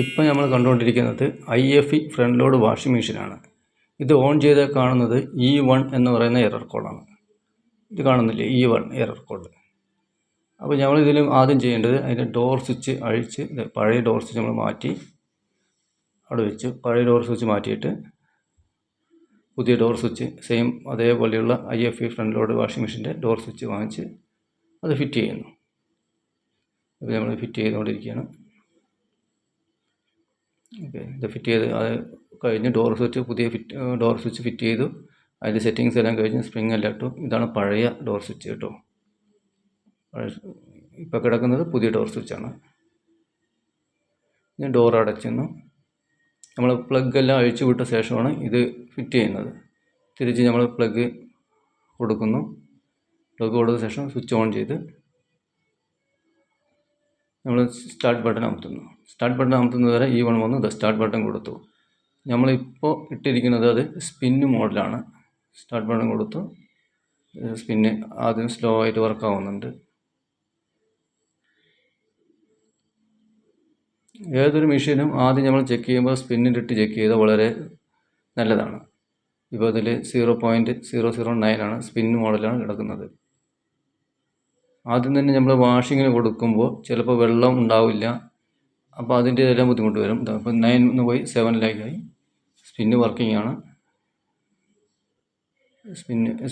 ഇപ്പം നമ്മൾ കണ്ടുകൊണ്ടിരിക്കുന്നത് IFE ഫ്രണ്ട് ലോഡ് വാഷിംഗ് മെഷീനാണ്. ഇത് ഓൺ ചെയ്താൽ കാണുന്നത് E1 എന്ന് പറയുന്ന എറർ കോഡാണ്. ഇത് കാണുന്നില്ലേ, E1 എറർ കോഡ്. അപ്പോൾ നമ്മൾ ഇതിൽ ആദ്യം ചെയ്യേണ്ടത് അതിൻ്റെ ഡോർ സ്വിച്ച് അഴിച്ച്, പഴയ ഡോർ സ്വിച്ച് നമ്മൾ മാറ്റി അവിടെ വെച്ച്, പഴയ ഡോർ സ്വിച്ച് മാറ്റിയിട്ട് പുതിയ ഡോർ സ്വിച്ച് സെയിം അതേപോലെയുള്ള IFE ഫ്രണ്ട് ലോഡ് വാഷിംഗ് മെഷീൻ്റെ ഡോർ സ്വിച്ച് വാങ്ങിച്ച് അത് ഫിറ്റ് ചെയ്യുന്നു. അപ്പോൾ നമ്മൾ ഫിറ്റ് ചെയ്തുകൊണ്ടിരിക്കുകയാണ്. ഓക്കെ, ഇത് ഫിറ്റ് ചെയ്ത് അത് കഴിഞ്ഞ് ഡോർ സ്വിച്ച് ഫിറ്റ് ചെയ്തു. അതിൻ്റെ സെറ്റിങ്സ് എല്ലാം കഴിഞ്ഞ് സ്പ്രിങ് എല്ലാം ഇട്ടു. ഇതാണ് പഴയ ഡോർ സ്വിച്ച് കേട്ടോ. ഇപ്പോൾ കിടക്കുന്നത് പുതിയ ഡോർ സ്വിച്ചാണ്. ഞാൻ ഡോർ അടച്ചെന്നു. നമ്മൾ പ്ലഗ് എല്ലാം അഴിച്ചു വിട്ട ശേഷമാണ് ഇത് ഫിറ്റ് ചെയ്യുന്നത്. തിരിച്ച് നമ്മൾ പ്ലഗ് കൊടുക്കുന്നു. പ്ലഗ് കൊടുത്ത ശേഷം സ്വിച്ച് ഓൺ ചെയ്ത് നമ്മൾ സ്റ്റാർട്ട് ബട്ടൺ അമർത്തുന്നു. സ്റ്റാർട്ട് ബട്ടൺ അമർത്തുന്നത് വരെ E1 വന്നു. സ്റ്റാർട്ട് ബട്ടൺ കൊടുത്തു. നമ്മളിപ്പോൾ ഇട്ടിരിക്കുന്നത് അത് സ്പിന്ന് മോഡിലാണ്. സ്റ്റാർട്ട് ബട്ടൺ കൊടുത്തു. സ്പിന്ന് ആദ്യം സ്ലോ ആയിട്ട് വർക്ക് ആവുന്നുണ്ട്. ഏതൊരു മെഷീനും ആദ്യം നമ്മൾ ചെക്ക് ചെയ്യുമ്പോൾ സ്പിന്നിലിട്ട് ചെക്ക് ചെയ്താൽ വളരെ നല്ലതാണ്. ഇപ്പോൾ അതിൽ 0.009 ആണ്, സ്പിന്ന് മോഡലാണ് കിടക്കുന്നത്. ആദ്യം തന്നെ നമ്മൾ വാഷിങ്ങിന് കൊടുക്കുമ്പോൾ ചിലപ്പോൾ വെള്ളം ഉണ്ടാവില്ല. അപ്പോൾ അതിൻ്റെ എല്ലാം ബുദ്ധിമുട്ട് വരും. അപ്പോൾ 9 പോയി 7 സ്പിന്ന് വർക്കിംഗ് ആണ്.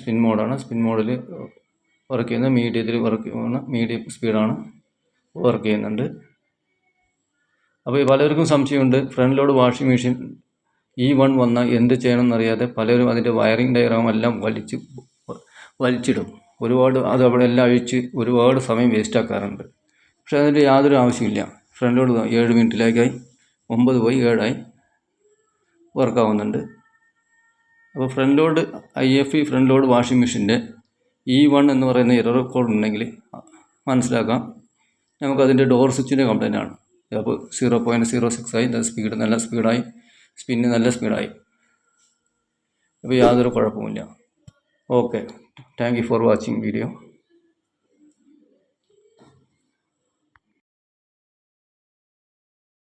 സ്പിൻ മോഡാണ്. സ്പിൻ മോഡിൽ വർക്ക് ചെയ്യുന്ന മീഡിയത്തിൽ മീഡിയം സ്പീഡാണ് വർക്ക് ചെയ്യുന്നുണ്ട്. അപ്പോൾ പലർക്കും സംശയമുണ്ട്, front load washing machine E1 വന്നാൽ എന്ത് ചെയ്യണം എന്നറിയാതെ പലരും അതിൻ്റെ വയറിംഗ് ഡയഗ്രാം എല്ലാം വലിച്ചിടും. അത് അവിടെ എല്ലാം അഴിച്ച് ഒരുപാട് സമയം വേസ്റ്റ് ആക്കാറുണ്ട്. പക്ഷേ അതിൻ്റെ യാതൊരു ആവശ്യമില്ല. ഫ്രണ്ട് ലോഡ് 7 മിനിറ്റിലേക്കായി 9 പോയി 7 വർക്കാവുന്നുണ്ട്. അപ്പോൾ front load IFE front load washing മെഷീൻ്റെ E1 എന്ന് പറയുന്ന എറർ കോഡ് ഉണ്ടെങ്കിൽ മനസ്സിലാക്കാം നമുക്കതിൻ്റെ ഡോർ സ്വിച്ചിൻ്റെ കംപ്ലൈൻ്റ് ആണ്. അപ്പോൾ 0.06 സ്പീഡ് നല്ല സ്പീഡായി, സ്പിന്ന് നല്ല സ്പീഡായി. അപ്പോൾ യാതൊരു കുഴപ്പമില്ല. Okay, thank you for watching video.